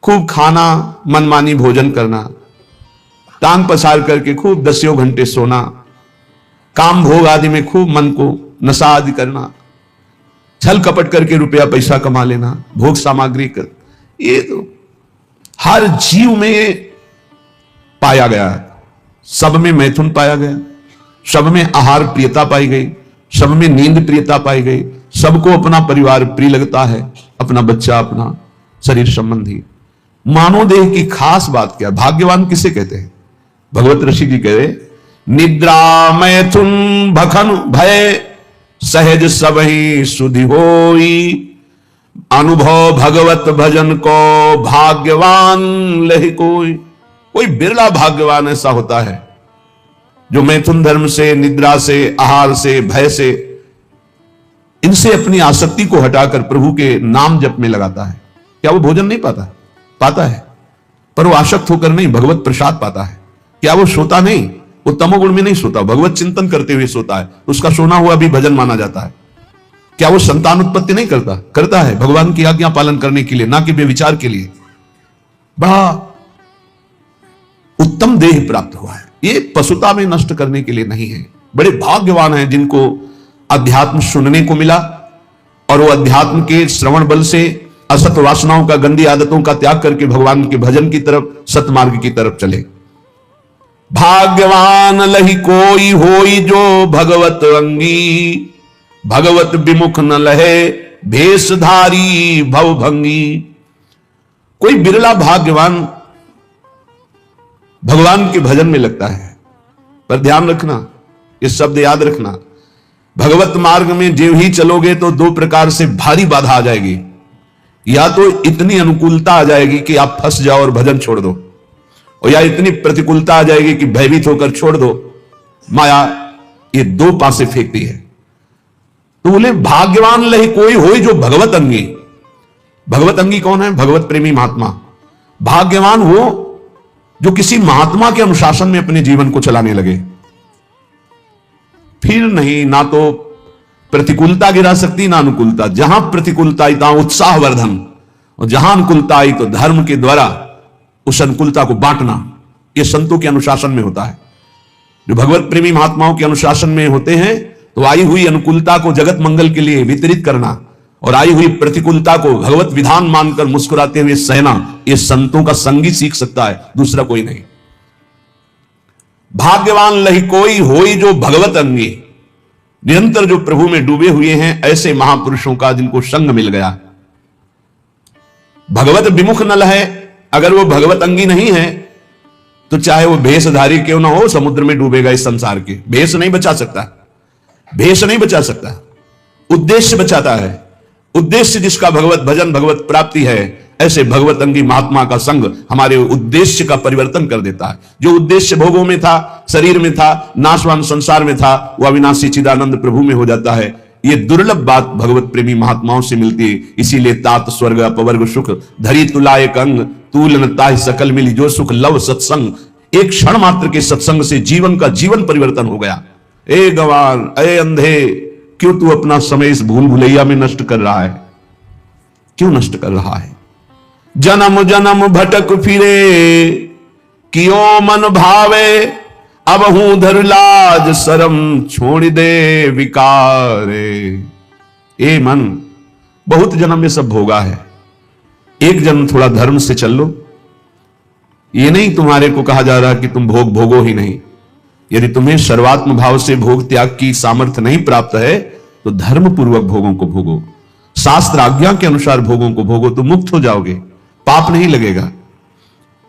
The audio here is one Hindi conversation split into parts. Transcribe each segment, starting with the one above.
खूब खाना, मनमानी भोजन करना, टांग पसार करके खूब 10 घंटे सोना, काम भोग आदि में खूब मन को नशा आदि करना, छल कपट करके रुपया पैसा कमा लेना, भोग सामग्री कर, ये तो हर जीव में पाया गया। सब में मैथुन पाया गया, सब में आहार प्रियता पाई गई, सब में नींद प्रियता पाई गई, सबको अपना परिवार प्रिय लगता है, अपना बच्चा, अपना शरीर संबंधी। मानव देह की खास बात क्या, भाग्यवान किसे कहते हैं? भगवत ऋषि जी कह रहे, निद्रा मैथुन भखन भय सहज सबहि सुधि होई, अनुभव भगवत भजन को भाग्यवान लहि कोई। कोई बिरला भाग्यवान ऐसा होता है जो मैथुन धर्म से, निद्रा से, आहार से, भय से, इनसे अपनी आसक्ति को हटाकर प्रभु के नाम जप में लगाता है। क्या वो भोजन नहीं पाता? पाता है, पर वो आसक्त होकर नहीं, भगवत प्रसाद पाता है। क्या वो सोता नहीं? वो तमोगुण में नहीं सोता, भगवत चिंतन करते हुए सोता है, उसका सोना हुआ भी भजन माना जाता है। क्या वो संतान उत्पत्ति नहीं करता? करता है, भगवान की आज्ञा पालन करने के लिए, ना कि व्यभिचार के लिए। बड़ा उत्तम देह प्राप्त हुआ है, ये पशुता में नष्ट करने के लिए नहीं है। बड़े भाग्यवान हैं जिनको अध्यात्म सुनने को मिला और वो अध्यात्म के श्रवण बल से असत वासनाओं का, गंदी आदतों का त्याग करके भगवान के भजन की तरफ, सतमार्ग की तरफ चले। भाग्यवान लहि कोई होई जो भगवत अंगी, भगवत विमुख न लहे भेषधारी भवभंगी। कोई बिरला भाग्यवान भगवान के भजन में लगता है। पर ध्यान रखना, ये शब्द याद रखना, भगवत मार्ग में जो ही चलोगे तो दो प्रकार से भारी बाधा आ जाएगी। या तो इतनी अनुकूलता आ जाएगी कि आप फंस जाओ और भजन छोड़ दो, और या इतनी प्रतिकूलता आ जाएगी कि भयभीत होकर छोड़ दो। माया ये दो पासे फेंकती है। तो बोले भाग्यवान लहि कोई होई जो भगवत अंगी। भगवत अंगी कौन है? भगवत प्रेमी महात्मा। भाग्यवान वो जो किसी महात्मा के अनुशासन में अपने जीवन को चलाने लगे। फिर नहीं, ना तो प्रतिकूलता गिरा सकती, ना अनुकूलता। जहां प्रतिकूलता आई तहां उत्साह वर्धन, और जहां अनुकूलता आई तो धर्म के द्वारा उस अनुकूलता को बांटना। यह संतों के अनुशासन में होता है। जो भगवत प्रेमी महात्माओं के अनुशासन में होते हैं तो आई हुई अनुकूलता को जगत मंगल के लिए वितरित करना और आई हुई प्रतिकूलता को भगवत विधान मानकर मुस्कुराते हुए सहना, यह संतों का संगी सीख सकता है, दूसरा कोई नहीं। भाग्यवान लहि कोई होई जो भगवत अंगी। निरंतर जो प्रभु में डूबे हुए हैं ऐसे महापुरुषों का जिनको संग मिल गया। भगवत विमुख न लहे, अगर वो भगवत अंगी नहीं है तो चाहे वो भेषधारी क्यों ना हो, समुद्र में डूबेगा। इस संसार के भेष नहीं बचा सकता, भेष नहीं बचा सकता, उद्देश्य बचाता है। उद्देश्य जिसका भगवत भजन, भगवत प्राप्ति है, ऐसे भगवत अंगी महात्मा का संग हमारे उद्देश्य का परिवर्तन कर देता है। जो उद्देश्य भोगों में था, शरीर में था, नाशवान संसार में था, वह अविनाशी चिदानंद प्रभु में हो जाता है। ये दुर्लभ बात भगवत प्रेमी महात्माओं से मिलती है। इसीलिए तात स्वर्ग अपवर्ग सुख धरी तुलायक अंग, तूल न ताहि सकल मिली जो सुख लव सत्संग। एक क्षण मात्र के सत्संग से जीवन का जीवन परिवर्तन हो गया। ए गवार, ए अंधे, क्यों तू अपना समय इस भूल भुलैया में नष्ट कर रहा है? क्यों नष्ट कर रहा है? जन्म जन्म भटक फिरे कियो मन भावे, अब हूं धर लाज शरम छोड़ दे विकारे। ए मन, बहुत जन्म में सब भोगा है, एक जन्म थोड़ा धर्म से चल लो। ये नहीं तुम्हारे को कहा जा रहा कि तुम भोग भोगो ही नहीं। यदि तुम्हें सर्वात्म भाव से भोग त्याग की सामर्थ्य नहीं प्राप्त है तो धर्म पूर्वक भोगों को भोगो, शास्त्र आज्ञा के अनुसार भोगों को भोगो, तो मुक्त हो जाओगे, पाप नहीं लगेगा।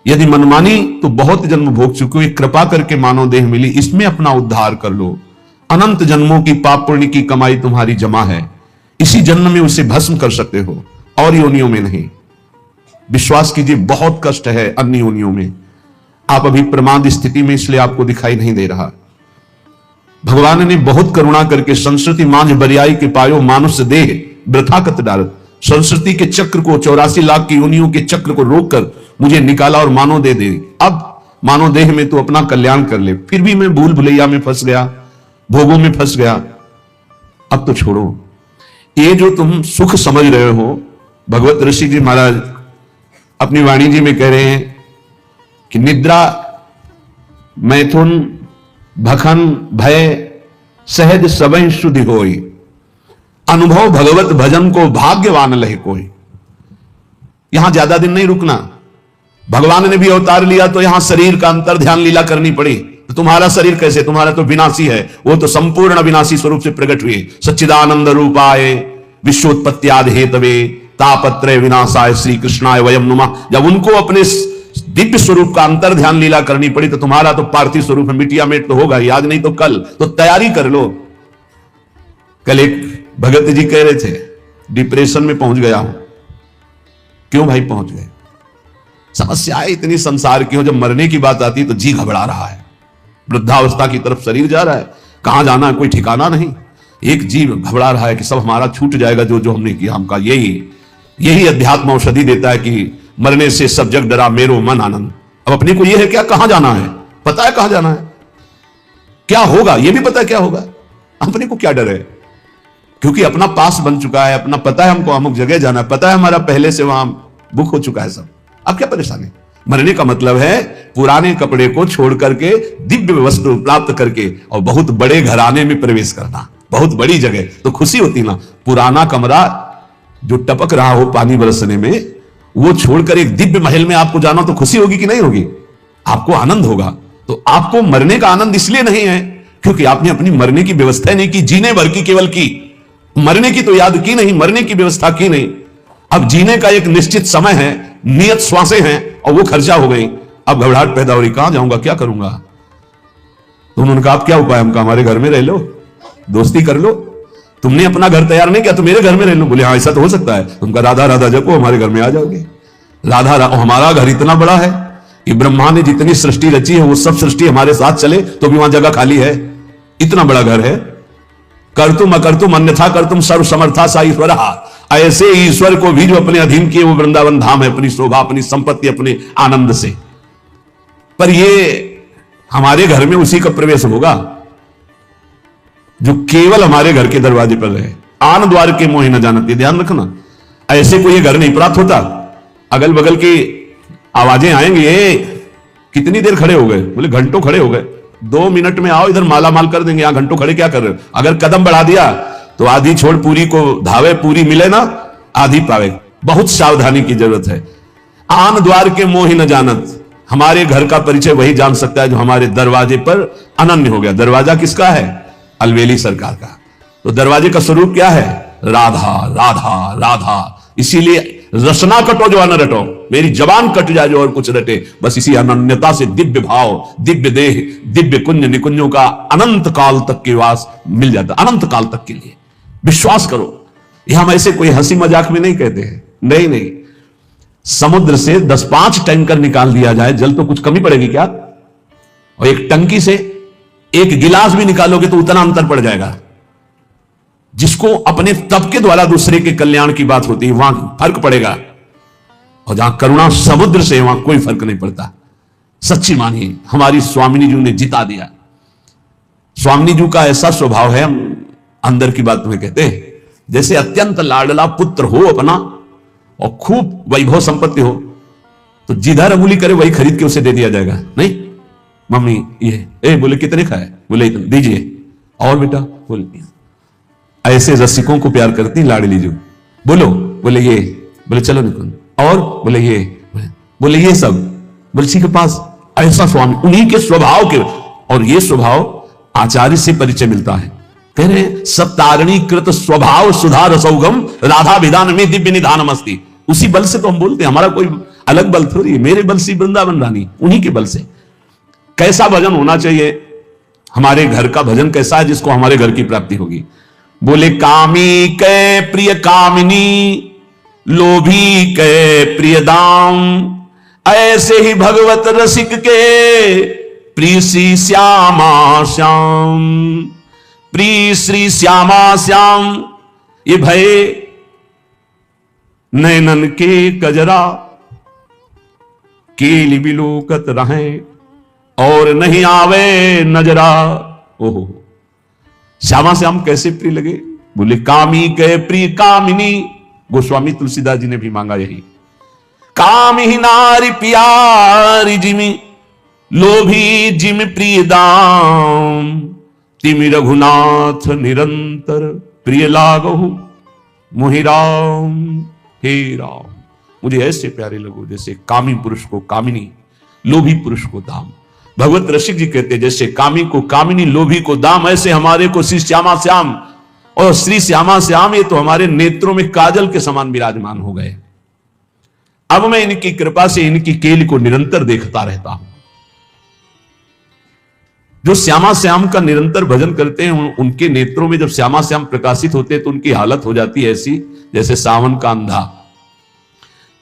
यदि मनमानी तो बहुत जन्म भोग चुके हो, कृपा करके मानव देह मिली, इसमें अपना उद्धार कर लो। अनंत जन्मों की पाप पुण्य की कमाई तुम्हारी जमा है, इसी जन्म में उसे भस्म कर सकते हो, और योनियों में नहीं। विश्वास कीजिए, बहुत कष्ट है अन्य योनियों में। आप अभी प्रमाद स्थिति में, इसलिए आपको दिखाई नहीं दे रहा। भगवान ने बहुत करुणा करके संस्कृति मांझ बरियाई के पायो मानुष देह वृथा कत डाल, संस्कृति के चक्र को, 84 लाख की योनियों के चक्र को रोककर मुझे निकाला और मानव दे दे। अब मानव देह में तो अपना कल्याण कर ले, फिर भी मैं भूल भुलैया में फंस गया, भोगों में फंस गया। अब तो छोड़ो। ये जो तुम सुख समझ रहे हो, भगवत ऋषि जी महाराज अपनी वाणी जी में कह रहे हैं कि निद्रा, मैथुन, भखन, भय सहज सबहि शुद्धि होई, अनुभव भगवत भजन को भाग्यवान लहे कोई। यहां ज्यादा दिन नहीं रुकना। भगवान ने भी अवतार लिया तो यहां शरीर का अंतर ध्यान लीला करनी पड़ी। तो तुम्हारा शरीर कैसे, तुम्हारा तो विनाशी है, वो तो संपूर्ण विनाशी स्वरूप से प्रकट हुए। सच्चिदानंद रूपाय विश्वोत्पत्त्यादि हेतवे तापत्रय विनाशाय श्री कृष्णाय वयम नुमा। जब उनको अपने दिव्य स्वरूप का अंतर ध्यान लीला करनी पड़ी तो तुम्हारा तो पार्थिव स्वरूप है, मिटिया मेट तो होगा ही, आज नहीं तो कल। तो तैयारी कर लो। कल एक भगत जी कह रहे थे डिप्रेशन में पहुंच गया हूं। क्यों भाई पहुंच गए? समस्याएं इतनी संसार की हो, जब मरने की बात आती है तो जी घबरा रहा है। वृद्धावस्था की तरफ शरीर जा रहा है, कहां जाना है कोई ठिकाना नहीं। एक जीव घबरा रहा है कि सब हमारा छूट जाएगा जो जो हमने किया। हमका यही अध्यात्म औषधि देता है कि मरने से सब जग डरा मेरो मन आनंद। अब अपने को यह है क्या, कहां जाना है, पता है कहां जाना है, क्या होगा यह भी पता है क्या होगा। अपने को क्या डर है, क्योंकि अपना पास बन चुका है, अपना पता है हमको अमुक जगह जाना है, पता है हमारा पहले से वहां बुक हो चुका है सब। अब क्या परेशानी। मरने का मतलब है पुराने कपड़े को छोड़ करके दिव्य वस्त्र प्राप्त करके और बहुत बड़े घराने में प्रवेश करना, बहुत बड़ी जगह। तो खुशी होती ना। पुराना कमरा जो टपक रहा हो पानी बरसने में, वो छोड़कर एक दिव्य महल में आपको जाना, तो खुशी होगी कि नहीं होगी? आपको आनंद होगा। तो आपको मरने का आनंद इसलिए नहीं है क्योंकि आपने अपनी मरने की व्यवस्था नहीं की, जीने भर की केवल की, मरने की तो याद की नहीं, मरने की व्यवस्था की नहीं। अब जीने का एक निश्चित समय है, नियत श्वासें हैं और वो खर्चा हो गई। अब घबराहट पैदा हो रही, कहां जाऊंगा, क्या करूंगा। तो उन्होंने कहा आप क्या उपाय, हमका हमारे घर में रह लो, दोस्ती कर लो। तुमने अपना घर तैयार नहीं किया तो मेरे घर में रह लो। बोले हाँ ऐसा तो हो सकता है। तुमका राधा राधा जपो, हमारे घर में आ जाओगे। राधा हमारा घर इतना बड़ा है कि ब्रह्मा ने जितनी सृष्टि रची है वो सब सृष्टि हमारे साथ चले तो भी वहां जगह खाली है। इतना बड़ा घर है। कर्तुम अकर्तुम अन्यथा कर्तुम सर्व समर्था सा ईश्वर। ऐसे ईश्वर को भी जो अपने अधीन किए वो वृंदावन धाम है, अपनी शोभा, अपनी संपत्ति, अपने आनंद से। पर ये हमारे घर में उसी का प्रवेश होगा जो केवल हमारे घर के दरवाजे पर रहे। आन द्वार के मोहि न जानत, ध्यान रखना। ऐसे कोई ये घर नहीं प्राप्त होता। अगल बगल की आवाजें आएंगी, कितनी देर खड़े हो गए? बोले घंटों खड़े हो गए। 2 मिनट में आओ, इधर माला माल कर देंगे। यहां घंटों खड़े क्या कर रहे हो? अगर कदम बढ़ा दिया तो आधी छोड़ पूरी को धावे, पूरी मिले ना आधी पावे। बहुत सावधानी की जरूरत है। आन द्वार के मोहि न जानत, हमारे घर का परिचय वही जान सकता है जो हमारे दरवाजे पर अनन्य हो गया। दरवाजा किसका है? अलवेली सरकार का। तो दरवाजे का स्वरूप क्या है? राधा राधा राधा। इसीलिए रसना कटो जो अन रटो, मेरी जबान कट जाए जो और कुछ रटे। बस इसी अनन्यता से दिव्य भाव, दिव्य देह, दिव्य कुंज निकुंजों का अनंत काल तक के वास मिल जाता, अनंत काल तक के लिए। विश्वास करो, यह हम ऐसे कोई हंसी मजाक में नहीं कहते हैं। नहीं नहीं, समुद्र से 10-5 टैंकर निकाल दिया जाए, जल तो कुछ कमी पड़ेगी क्या? और एक टंकी से 1 गिलास भी निकालोगे तो उतना अंतर पड़ जाएगा। जिसको अपने तप के द्वारा दूसरे के कल्याण की बात होती है वहां फर्क पड़ेगा, और जहां करुणा समुद्र से वहां कोई फर्क नहीं पड़ता। सच्ची मानिए, हमारी स्वामिनी जी ने जिता दिया। स्वामिनी जी का ऐसा स्वभाव है, हम अंदर की बात में कहते हैं, जैसे अत्यंत लाडला पुत्र हो अपना और खूब वैभव संपत्ति हो तो जिधर अंगुली करे वही खरीद के उसे दे दिया जाएगा। नहीं मम्मी ये, बोले कितने का है? बोले इतना दीजिए। और बेटा? बोले ऐसे रसिकों को प्यार करती लाडली जी। बोलो, बोले ये, बोले चलो निकुंज। और बोले ये, बोले ये सब, बोले जी के पास ऐसा स्वामी, उन्हीं के स्वभाव के। और ये स्वभाव आचार्य से परिचय मिलता है। कह रहे हैं सब तारणी कृत स्वभाव सुधा रसौगम राधा विधान में दिव्य निधानम अस्ति। उसी बल से तो हम बोलते हैं, हमारा कोई अलग बल थोड़ी है। मेरे बल से वृंदावन रानी, उन्हीं के बल से। कैसा भजन होना चाहिए? हमारे घर का भजन कैसा है जिसको हमारे घर की प्राप्ति होगी? बोले कामी कै प्रिय कामिनी, लोभी कै प्रिय दाम, ऐसे ही भगवत रसिक के प्रिय श्री श्यामा श्याम। प्रिय श्री श्यामा श्याम, ये भय नैनन के कजरा, केली बिलोकत रहे और नहीं आवे नजरा। ओहो, श्यामा श्याम कैसे प्रिय लगे? बोले कामी के प्रिय कामिनी। गोस्वामी तुलसीदास जी ने भी मांगा यही। काम ही नारी प्यारी जिमि, लोभी जिमि प्रिय दाम, तिमि रघुनाथ निरंतर प्रिय लागहु मोहि राम। हे राम, मुझे ऐसे प्यारे लगो जैसे कामी पुरुष को कामिनी, लोभी पुरुष को दाम। भगवत रसिक जी कहते हैं जैसे कामी को कामिनी, लोभी को दाम, ऐसे हमारे को श्री श्यामा श्याम। और श्री श्यामा श्याम ये तो हमारे नेत्रों में काजल के समान विराजमान हो गए। अब मैं इनकी कृपा से इनकी केल को निरंतर देखता रहता हूं। जो श्यामा श्याम का निरंतर भजन करते हैं उनके नेत्रों में जब श्यामा श्याम प्रकाशित होते हैं तो उनकी हालत हो जाती है ऐसी जैसे सावन का अंधा।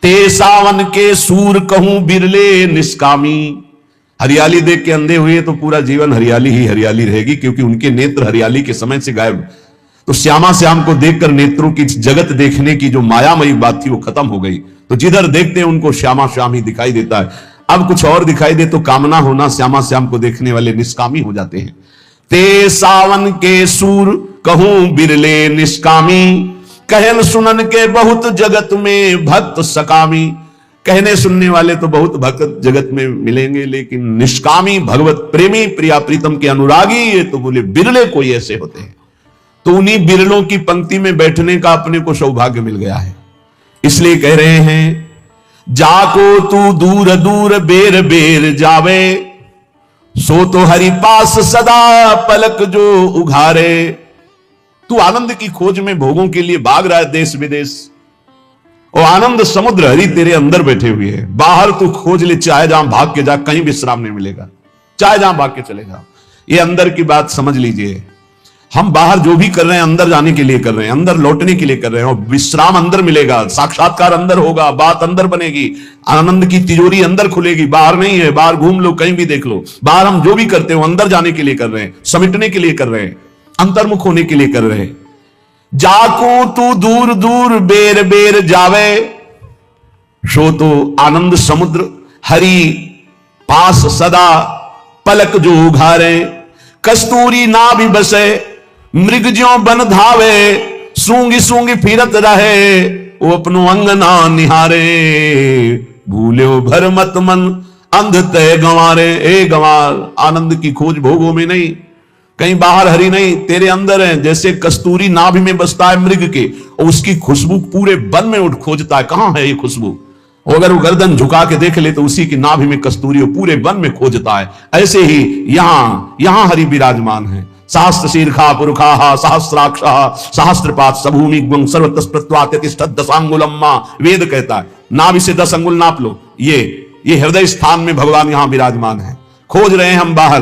ते सावन के सूर कहूं बिरले निष्कामी, हरियाली देख के अंधे हुए तो पूरा जीवन हरियाली ही हरियाली रहेगी, क्योंकि उनके नेत्र हरियाली के समय से गायब। तो श्यामा श्याम को देखकर नेत्रों की जगत देखने की जो मायामयी बात थी वो खत्म हो गई। तो जिधर देखते हैं उनको श्यामा श्याम ही दिखाई देता है। अब कुछ और दिखाई दे तो कामना होना, श्यामा श्याम को देखने वाले निष्कामी हो जाते हैं। ते सावन के सूर कहूं बिरले निष्कामी, कहन सुनन के बहुत जगत में भक्त सकामी। कहने सुनने वाले तो बहुत भक्त जगत में मिलेंगे, लेकिन निष्कामी भगवत प्रेमी प्रिया प्रीतम के अनुरागी ये तो बोले बिरले कोई ऐसे होते हैं। तो उन्हीं बिरलों की पंक्ति में बैठने का अपने को सौभाग्य मिल गया है। इसलिए कह रहे हैं जाको तू दूर दूर बेर बेर जावे, सो तो हरि पास सदा पलक जो उघारे। तू आनंद की खोज में भोगों के लिए भाग रहा है देश विदेश, और आनंद समुद्र हरि तेरे अंदर बैठे हुए हैं। बाहर तू खोज ले, चाहे जहां भाग के जा, कहीं विश्राम नहीं मिलेगा, चाहे जहां भाग के चले जाओ। ये अंदर की बात समझ लीजिए। हम बाहर जो भी कर रहे हैं अंदर जाने के लिए कर रहे हैं, अंदर लौटने के लिए कर रहे हैं, और विश्राम अंदर मिलेगा, साक्षात्कार अंदर होगा, बात अंदर बनेगी, आनंद की तिजोरी अंदर खुलेगी, बाहर नहीं है। बाहर घूम लो, कहीं भी देख लो, बाहर हम जो भी करते हो अंदर जाने के लिए कर रहे हैं, समेटने के लिए कर रहे हैं, अंतर्मुख होने के लिए कर रहे हैं। जाको तू दूर दूर बेर बेर जावे, सो तो आनंद समुद्र हरि पास सदा पलक जो उघारे। कस्तूरी ना भी बसे मृग ज्यों बन धावे, सूंगी सूंगी फिरत रहे वो अपनो अंगना निहारे। भूल्यो भर मत मन अंध तय गंवारे। ए गंवार, आनंद की खोज भोगों में नहीं, कहीं बाहर हरि नहीं, तेरे अंदर है। जैसे कस्तूरी नाभि में बसता है मृग के, और उसकी खुशबू पूरे वन में उठ खोजता है, कहां है ये खुशबू। और अगर वो गर्दन झुका के देख ले तो उसी की नाभि में कस्तूरी पूरे वन में खोजता है। ऐसे ही यहां हरि विराजमान है। सहस्त्र शीर्षा पुरुषा सहस्राक्ष सहस्त्रपात सभूमि सर्वतस्प्रत्वातिष्ठदशांगुलम्मा। वेद कहता है नाभि से 10 अंगुल नाप लो। ये हृदय स्थान में भगवान यहां विराजमान है। खोज रहे हैं हम बाहर,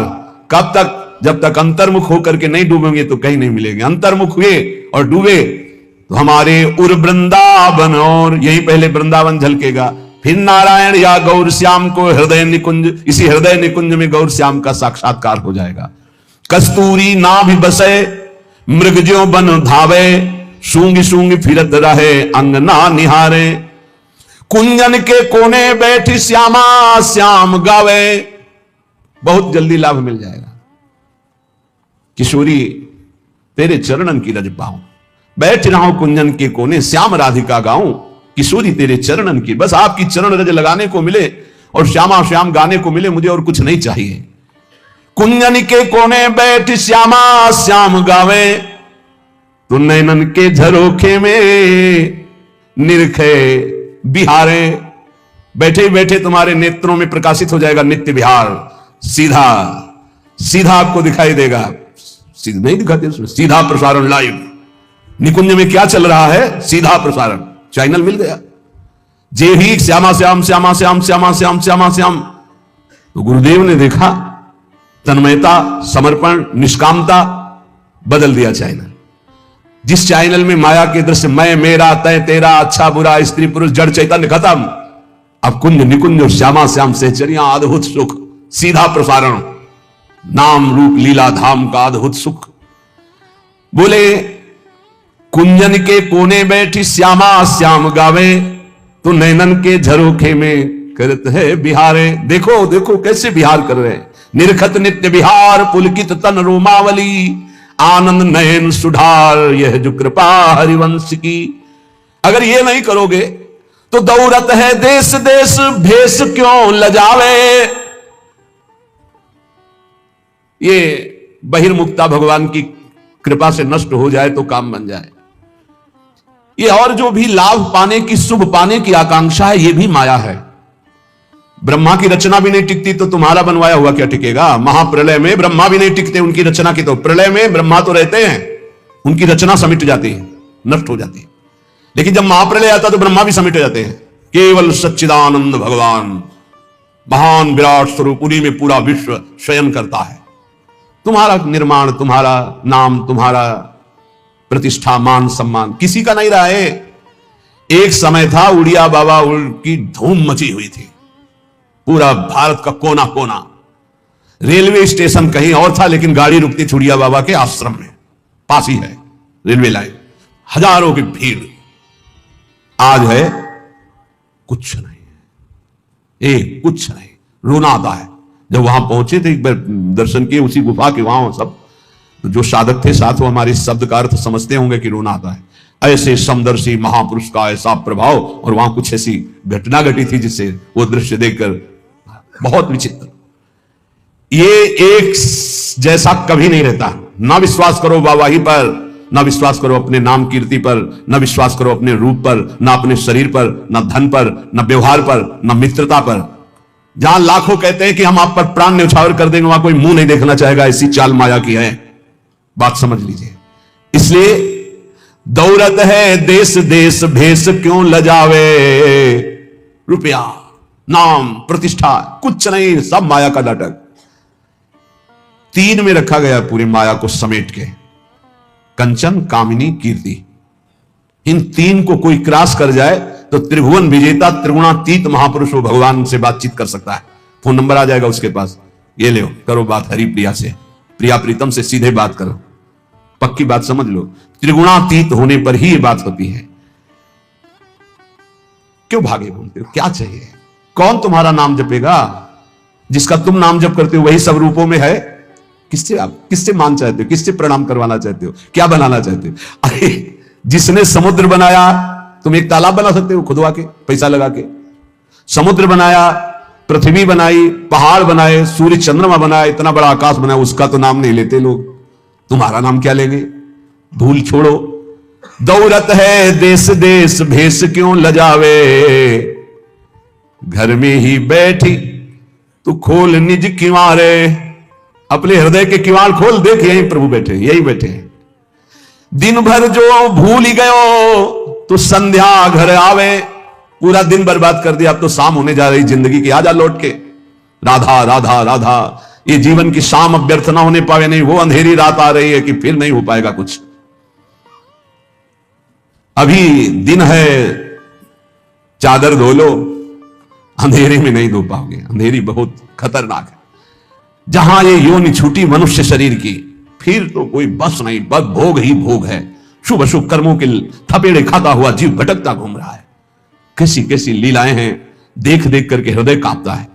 कब तक? जब तक अंतर्मुख होकर के नहीं डूबेंगे तो कहीं नहीं मिलेंगे। अंतर्मुख हुए और डूबे तो हमारे उर वृंदावन, और यही पहले वृंदावन झलकेगा, फिर नारायण या गौर श्याम को हृदय निकुंज, इसी हृदय निकुंज में गौर श्याम का साक्षात्कार हो जाएगा। कस्तूरी ना भी बसे मृग ज्यों बन धावे, सूंगी सूंगी फिरत रहे अंगना निहारे। कुंजन के कोने बैठी श्यामा श्याम गावे। बहुत जल्दी लाभ मिल जाएगा। किशोरी तेरे चरणन की रज पाऊं, बैठ रहा हूं कुंजन के कोने, श्याम राधिका गाऊं। किशोरी तेरे चरणन की, बस आपकी चरण रज लगाने को मिले और श्यामा श्याम गाने को मिले, मुझे और कुछ नहीं चाहिए। कुंजन के कोने बैठ श्यामा श्याम गावे, तो नैनन के झरोखे में निरखे बिहारे। बैठे बैठे तुम्हारे नेत्रों में प्रकाशित हो जाएगा नित्य विहार। सीधा सीधा आपको दिखाई देगा, सीधा नहीं दिखाते उसमें, सीधा प्रसारण लाइव। निकुंज में क्या चल रहा है? सीधा प्रसारण, चैनल मिल गया। जे ही श्यामा श्याम श्यामा श्याम श्यामा श्याम श्यामा श्याम, तो गुरुदेव ने देखा तन्मयता, समर्पण, निष्कामता, बदल दिया चैनल। जिस चैनल में माया के दृश्य, मैं मेरा तय तेरा, अच्छा बुरा, स्त्री पुरुष, जड़ चैतन्य खत्म। अब कुंज निकुंज और श्यामा श्याम सहचर्या, अद्भुत सुख, सीधा प्रसारण, नाम रूप लीला धाम का अद्भुत सुख। बोले कुंजन के कोने बैठी श्यामा श्याम गावे, तो नैनन के झरोखे में करत है बिहारे। देखो देखो कैसे बिहार कर रहे हैं। निरखत नित्य बिहार, पुलकित तन रोमावली, आनंद नयन सुधार, यह जो कृपा हरिवंश की। अगर ये नहीं करोगे तो दौरत है देश देश भेष क्यों लजावे। ये बहिर्मुखता भगवान की कृपा से नष्ट हो जाए तो काम बन जाए। ये और जो भी लाभ पाने की, शुभ पाने की आकांक्षा है, ये भी माया है। ब्रह्मा की रचना भी नहीं टिकती तो तुम्हारा बनवाया हुआ क्या टिकेगा। महाप्रलय में ब्रह्मा भी नहीं टिकते उनकी रचना की, तो प्रलय में ब्रह्मा तो रहते हैं, उनकी रचना समिट जाती है, नष्ट हो जाती है। लेकिन जब महाप्रलय आता तो ब्रह्मा भी समिट जाते हैं। केवल सच्चिदानंद भगवान महान विराट स्वरूप, उन्हीं में पूरा विश्व शयन करता है। तुम्हारा निर्माण, तुम्हारा नाम, तुम्हारा प्रतिष्ठा, मान सम्मान किसी का नहीं रहा है। एक समय था उड़िया बाबा की धूम मची हुई थी, पूरा भारत का कोना कोना। रेलवे स्टेशन कहीं और था, लेकिन गाड़ी रुकती थी उड़िया बाबा के आश्रम में, पास ही है रेलवे लाइन, हजारों की भीड़। आज है कुछ नहीं, कुछ नहीं। रोना आता है। जब वहां पहुंचे थे, एक बार दर्शन किए उसी गुफा के, वहां सब जो साधक थे साथ, वो हमारे शब्द का अर्थ समझते होंगे कि रोना आता है। ऐसे समदर्शी महापुरुष का ऐसा प्रभाव, और वहां कुछ ऐसी घटना घटी थी जिससे वो दृश्य देखकर बहुत विचित्र। ये एक जैसा कभी नहीं रहता। ना विश्वास करो वाहवाही पर, ना विश्वास करो अपने नाम कीर्ति पर, ना विश्वास करो अपने रूप पर, ना अपने शरीर पर, ना धन पर, ना व्यवहार पर, ना मित्रता पर। जहां लाखों कहते हैं कि हम आप पर प्राण न्यौछावर कर देंगे, वहां कोई मुंह नहीं देखना चाहेगा। ऐसी चाल माया की है, बात समझ लीजिए। इसलिए दौलत है देश देश भेष क्यों लजावे। रुपया, नाम, प्रतिष्ठा कुछ नहीं, सब माया का नाटक। तीन में रखा गया पूरी माया को समेट के, कंचन, कामिनी, कीर्ति। इन तीन को कोई क्रॉस कर जाए तो त्रिभुवन विजेता त्रिगुणातीत महापुरुष वो भगवान से बातचीत कर सकता है। फोन नंबर आ जाएगा उसके पास, ये ले करो बात हरि प्रिया से, प्रिया प्रीतम से सीधे बात करो। पक्की बात समझ लो, त्रिगुणातीत होने पर ही ये बात होती है। क्यों भागे घूमते हो, क्या चाहिए? कौन तुम्हारा नाम जपेगा? जिसका तुम नाम जप करते हो वही सब रूपों में है। किससे आप, किससे मान चाहते हो, किससे प्रणाम करवाना चाहते हो, क्या बनाना चाहते हो? अरे जिसने समुद्र बनाया, तुम एक तालाब बना सकते हो खुदवा के, पैसा लगा के। समुद्र बनाया, पृथ्वी बनाई, पहाड़ बनाए, सूर्य चंद्रमा बनाया, इतना बड़ा आकाश बनाया, उसका तो नाम नहीं लेते लोग। तुम्हारा नाम क्या लेंगे? धूल छोड़ो। दौलत है देश देश भेष क्यों लजावे। घर में ही बैठी तू खोल निज किवारे। अपने हृदय के किवाड़ खोल, देख यही प्रभु बैठे, यही बैठे हैं। दिन भर जो भूल ही गयो तो संध्या घर आवे। पूरा दिन बर्बाद कर दिया, अब तो शाम होने जा रही जिंदगी की, आजा लौट के। राधा राधा राधा, ये जीवन की शाम अब व्यर्थ ना होने पावे। नहीं, वो अंधेरी रात आ रही है कि फिर नहीं हो पाएगा कुछ। अभी दिन है, चादर धो लो, अंधेरे में नहीं धो पाओगे। अंधेरी बहुत खतरनाक है। जहां ये योनि छूटी मनुष्य शरीर की, फिर तो कोई बस नहीं, बस भोग ही भोग है। शुभ अशुभ कर्मों के थपेड़े खाता हुआ जीव भटकता घूम रहा है। कैसी कैसी लीलाएं हैं, देख देख करके हृदय कांपता है।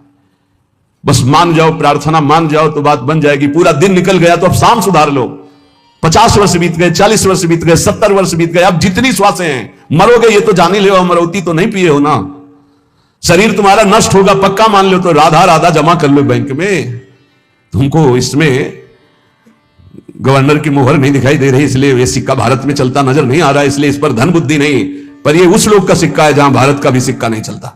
बस मान जाओ, प्रार्थना मान जाओ तो बात बन जाएगी। पूरा दिन निकल गया तो अब शाम सुधार लो। 50 वर्ष बीत गए, 40 वर्ष बीत गए, 70 वर्ष बीत गए, अब जितनी श्वासें हैं, मरोगे ये तो जान ही लो, मरौती तो नहीं पिए हो ना। शरीर तुम्हारा नष्ट होगा पक्का मान लो, तो राधा राधा जमा कर लो बैंक में। तुमको इसमें गवर्नर की मोहर नहीं दिखाई दे रही, इसलिए ये सिक्का भारत में चलता नजर नहीं आ रहा, इसलिए इस पर धन बुद्धि नहीं। पर ये उस लोग का सिक्का है जहां भारत का भी सिक्का नहीं चलता।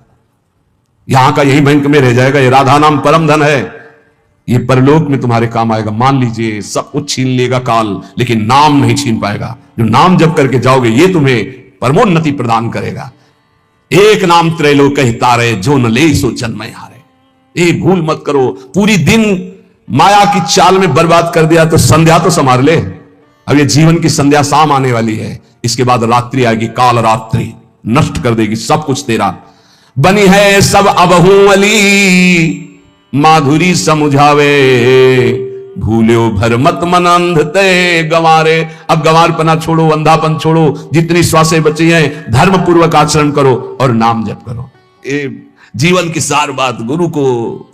यहां का यही बैंक में रह जाएगा। ये राधा नाम परम धन है, ये परलोक में तुम्हारे काम आएगा। मान लीजिए सब कुछ छीन लेगा काल, लेकिन नाम नहीं छीन पाएगा। जो नाम जप करके जाओगे ये तुम्हें परमोन्नति प्रदान करेगा। एक नाम त्रैलोक कहि तारे, जो न ले सो जन्म हारे। ये भूल मत करो। पूरी दिन माया की चाल में बर्बाद कर दिया तो संध्या तो संभाल ले। अब ये जीवन की संध्या शाम आने वाली है, इसके बाद रात्रि आएगी, काल रात्रि नष्ट कर देगी सब कुछ तेरा। बनी है सब अबहू अली, माधुरी समझावे। भूल्यो भर मत मन अंध ते गंवारे। अब गंवारपना छोड़ो, अंधापन छोड़ो, जितनी श्वासें बची हैं धर्म पूर्वक आचरण करो और नाम जप करो। ये जीवन की सार बात। गुरु को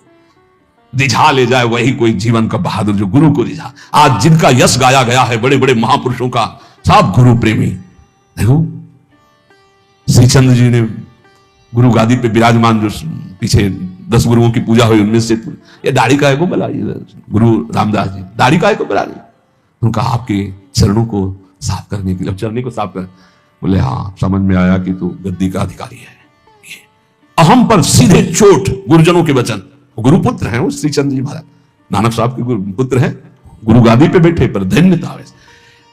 रिझा ले जाए वही कोई जीवन का बहादुर, जो गुरु को रिझा। आज जिनका यश गाया गया है बड़े बड़े महापुरुषों का, सब गुरु प्रेमी। देखो श्रीचंद्र जी ने गुरु गादी पे विराजमान जो पीछे 10 गुरुओं की पूजा हुई उनमें से ये दाढ़ी काहे को बना गुरु रामदास जी, दाढ़ी काहे को बना रही? उनका आपके चरणों को साफ करने के लिए, चरणी को साफ कर। बोले हाँ, समझ में आया कि तू गद्दी का अधिकारी है। अहम पर सीधे चोट गुरुजनों के वचन। गुरुपुत्र हैं वो श्रीचंद जी महाराज, नानक साहब के पुत्र हैं, गुरु गादी पे बैठे पर धन्यता है।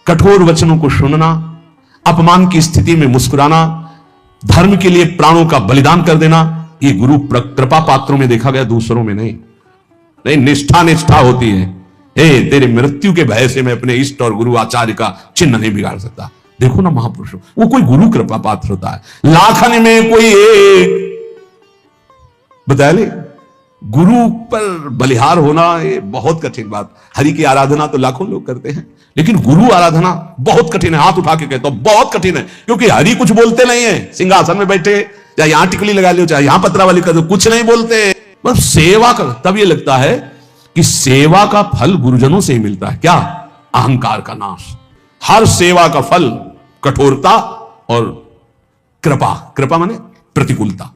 कठोर वचनों को सुनना, अपमान की स्थिति में मुस्कुराना, धर्म के लिए प्राणों का बलिदान कर देना, ये गुरु कृपा पात्रों में देखा गया, दूसरों में नहीं। निष्ठा होती है। तेरे मृत्यु के भय से मैं अपने इष्ट और गुरु आचार्य का चिन्ह नहीं बिगाड़ सकता। देखो ना महापुरुषों, वो कोई गुरु कृपा पात्र होता है। लाखन में कोई एक, बताया ले, गुरु पर बलिहार होना ये बहुत कठिन बात। हरि की आराधना तो लाखों लोग करते हैं, लेकिन गुरु आराधना बहुत कठिन है। हाथ उठा के कहता हूं बहुत कठिन है, क्योंकि हरि कुछ बोलते नहीं है। सिंहासन में बैठे, चाहे यहां टिकली लगा लो, चाहे यहां पत्रावली कर दो, कुछ नहीं बोलते, बस सेवा कर। तब ये लगता है कि सेवा का फल गुरुजनों से ही मिलता है। क्या? अहंकार का नाश। हर सेवा का फल कठोरता और कृपा। कृपा माने प्रतिकूलता।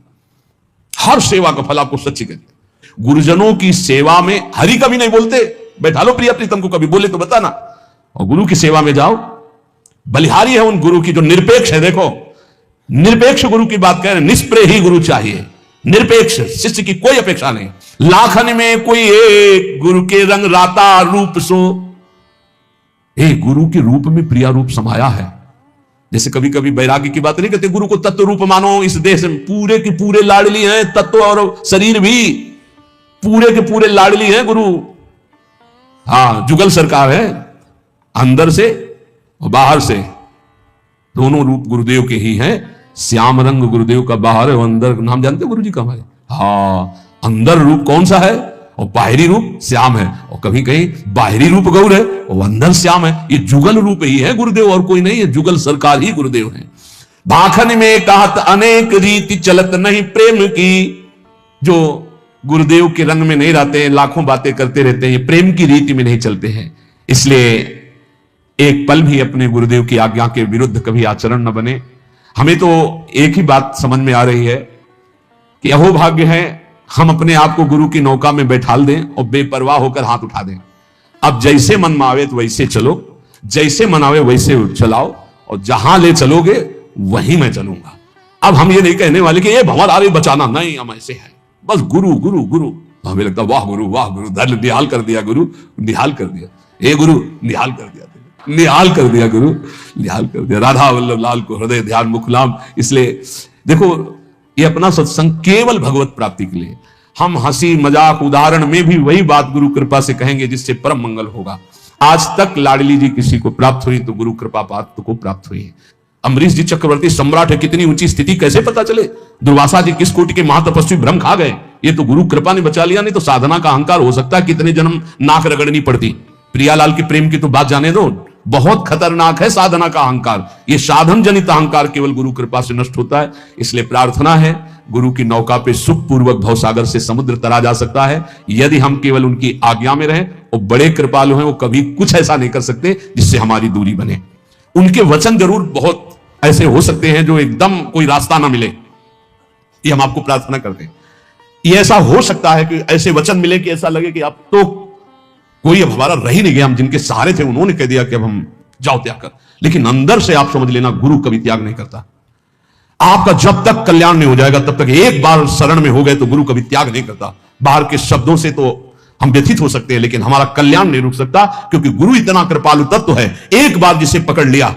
हर सेवा का फल आपको सच्ची कहते। गुरुजनों की सेवा में हरि कभी नहीं बोलते, बैठा लो प्रिया प्रीतम को, कभी बोले तो बताना। और गुरु की सेवा में जाओ, बलिहारी है उन गुरु की जो निरपेक्ष है। देखो, निरपेक्ष गुरु की बात कह रहे हैं, निष्प्रेय ही गुरु चाहिए, निरपेक्ष, शिष्य की कोई अपेक्षा नहीं। लाखन में कोई एक, गुरु के रंग राता रूप सो। गुरु के रूप में प्रिया रूप समाया है। जैसे कभी कभी वैराग्य की बात नहीं कहते, गुरु को तत्व रूप मानो। इस देश में पूरे के पूरे लाडली हैं, तत्व और शरीर भी पूरे के पूरे लाडली हैं गुरु। हाँ, जुगल सरकार है, अंदर से और बाहर से दोनों रूप गुरुदेव के ही हैं। श्याम रंग गुरुदेव का बाहर है, और अंदर नाम जानते हो गुरु जी का हमारे? हाँ, अंदर रूप कौन सा है और बाहरी रूप श्याम है। और कभी कहीं बाहरी रूप गौर है और अंदर श्याम है। ये जुगल रूप ही है गुरुदेव, और कोई नहीं है। जुगल सरकार ही गुरुदेव है। भाखन में कहत अनेक रीति चलत नहीं प्रेम की। जो गुरुदेव के रंग में नहीं रहते हैं, लाखों बातें करते रहते हैं, ये प्रेम की रीति में नहीं चलते हैं। इसलिए एक पल भी अपने गुरुदेव की आज्ञा के विरुद्ध कभी आचरण न बने। हमें तो एक ही बात समझ में आ रही है कि अहोभाग्य है हम अपने आप को गुरु की नौका में बैठाल दें और बेपरवाह होकर हाथ उठा दें। अब जैसे मन में आवे तो वैसे चलो, जैसे मन आवे वैसे चलाओ, और जहां ले चलोगे वहीं मैं चलूंगा। अब हम ये नहीं कहने वाले कि ये भंवर आ रही बचाना, नहीं, हम ऐसे हैं बस गुरु गुरु गुरु। हमें लगता वाह गुरु धर्म निहाल कर दिया गुरु, निहाल कर दिया। हे गुरु निहाल कर दिया, निहाल कर दिया गुरु, निहाल कर दिया। राधा वल्लभ लाल को हृदय ध्यान मुखलाम। इसलिए देखो, ये अपना सत्संग केवल भगवत प्राप्ति के लिए। हम हंसी मजाक उदाहरण में भी वही बात गुरु कृपा से कहेंगे जिससे परम मंगल होगा। आज तक लाडली जी किसी को प्राप्त हुई तो गुरु कृपा पात्र को प्राप्त हुई है। अम्बरीश जी चक्रवर्ती सम्राट है, कितनी ऊंची स्थिति कैसे पता चले? दुर्वासा जी किस कोटि के महातपस्वी भ्रम खा गए, ये तो गुरु कृपा ने बचा लिया। नहीं तो साधना का अहंकार हो सकता है कितने जन्म नाक रगड़नी पड़ती। प्रियालाल के प्रेम की तो बात जाने दो, बहुत खतरनाक है साधना का अहंकार। ये साधन जनित अहंकार केवल गुरु कृपा से नष्ट होता है। इसलिए प्रार्थना है, गुरु की नौका पे सुखपूर्वक भवसागर से समुद्र तरा जा सकता है यदि हम केवल उनकी आज्ञा में रहें। और बड़े कृपालु हैं, वो कभी कुछ ऐसा नहीं कर सकते जिससे हमारी दूरी बने। उनके वचन जरूर बहुत ऐसे हो सकते हैं जो एकदम कोई रास्ता ना मिले, ये हम आपको प्रार्थना करते हैं। ये ऐसा हो सकता है कि ऐसे वचन मिले कि ऐसा लगे कि अब तो कोई अब हमारा रह ही नहीं गया, हम जिनके सहारे थे उन्होंने कह दिया कि अब हम जाओ त्याग कर। लेकिन अंदर से आप समझ लेना, गुरु कभी त्याग नहीं करता। आपका जब तक कल्याण नहीं हो जाएगा तब तक, एक बार शरण में हो गए तो गुरु कभी त्याग नहीं करता। बाहर के शब्दों से तो हम व्यथित हो सकते हैं, लेकिन हमारा कल्याण नहीं रुक सकता, क्योंकि गुरु इतना कृपालु तत्व है, एक बार जिसे पकड़ लिया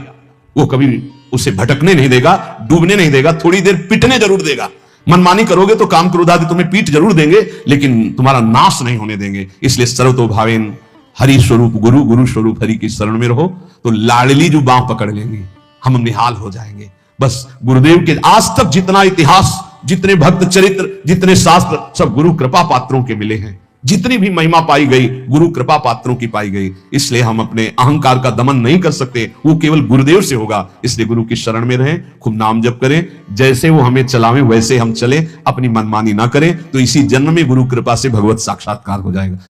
वो कभी उसे भटकने नहीं देगा, डूबने नहीं देगा, थोड़ी देर पिटने जरूर देगा। मनमानी करोगे तो काम क्रोध आदि तुम्हें पीठ जरूर देंगे, लेकिन तुम्हारा नाश नहीं होने देंगे। इसलिए सर्वतो भावेन हरि स्वरूप गुरु, गुरु स्वरूप हरि की शरण में रहो, तो लाडली जो बांह पकड़ लेंगे, हम निहाल हो जाएंगे। बस गुरुदेव के आज तक जितना इतिहास, जितने भक्त चरित्र, जितने शास्त्र, सब गुरु कृपा पात्रों के मिले हैं। जितनी भी महिमा पाई गई गुरु कृपा पात्रों की पाई गई। इसलिए हम अपने अहंकार का दमन नहीं कर सकते, वो केवल गुरुदेव से होगा। इसलिए गुरु की शरण में रहें, खूब नाम जप करें, जैसे वो हमें चलावें वैसे हम चलें, अपनी मनमानी ना करें, तो इसी जन्म में गुरु कृपा से भगवत साक्षात्कार हो जाएगा।